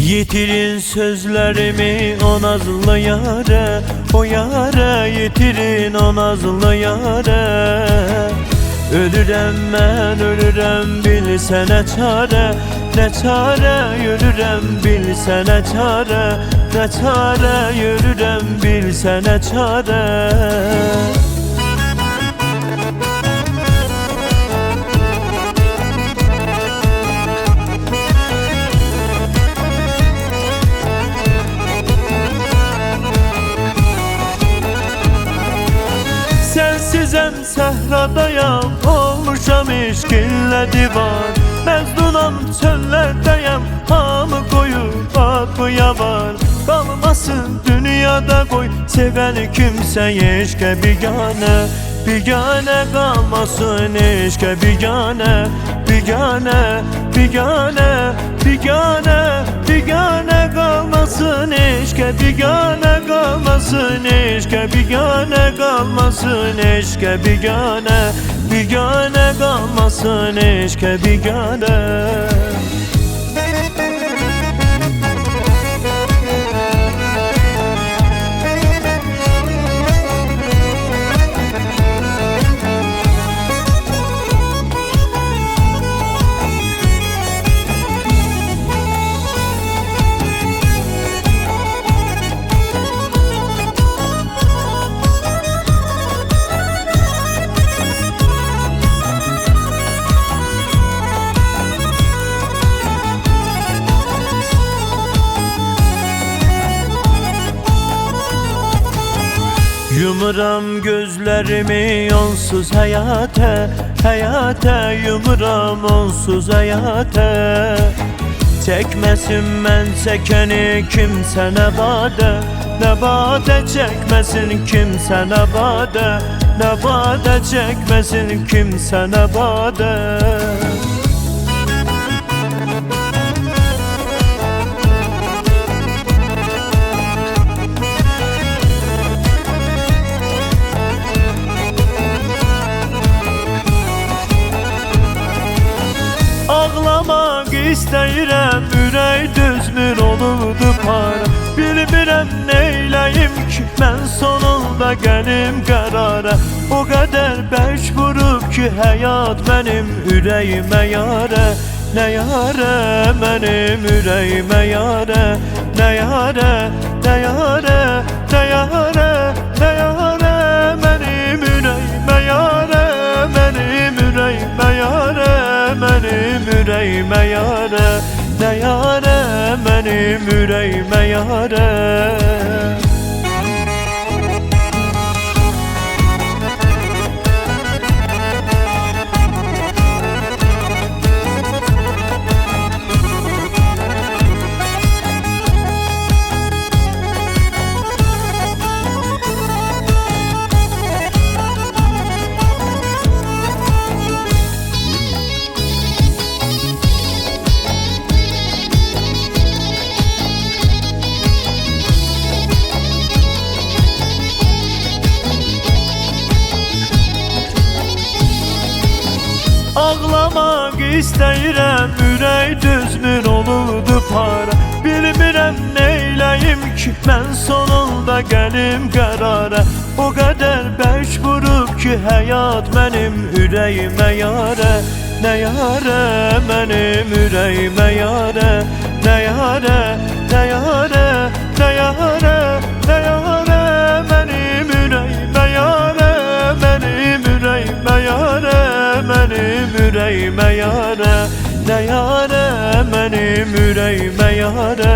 Yitirin sözlerimi o nazlı yâre, o yâre yitirin o nazlı yâre. Ölürem ben ölürem bilsene çare, ne çare yürürem bilsene çare, ne çare yürürem bilsene çare. Sensizem səhradayam, olmuşam işkinlə divan. Məzdunam çöllerdeyim, hamı koyup akıya var. Kalmasın dünyada koy, seven kimse eşke bigane. Bigane kalmasın eşke bigane. Bigane, bigane, bigane, bigane kalmasın eşke. Bigane kalmasın eşke, bigane kalmasın eşke, bigane. Bigane kalmasın eşke, bigane. Yumuram gözlerimi onsuz hayata, hayata yumuram onsuz hayata. Çekmesin men çekeni kimse ne bade, ne bade çekmesin kimse ne bade, ne bade çekmesin kimse ne bade. Ağlamak istəyirəm, ürək düzmür olurdu para. Bilmirəm neyləyim ki, mən sonunda gəlim qərara. O qədər bərk vurub ki, həyat mənim ürəyimə yarə. Nə yarə mənim ürəyimə yarə, nə yarə, nə yarə, nə yarə, nə yarə mənim ürəyimə yarə, mənim ürəyimə yarə, mənim ürəyimə yarə, nə yarə mənim ürəyimə yarə. Ağlamak istəyirəm, ürək düzmür olurdu para. Bilmirəm neyləyim ki, mən sonunda gəlim qərara. O qədər bərk vurub ki, həyat mənim ürəyimə yarə. Nə yarə mənim ürəyimə yarə, nə yarə, nə yarə, nə yarə, nə yarə mənim ürəyimə yarə, mənim ürəyimə yarə, mənim ürəyimə yarə, nə yarə mənim ürəyimə yarə.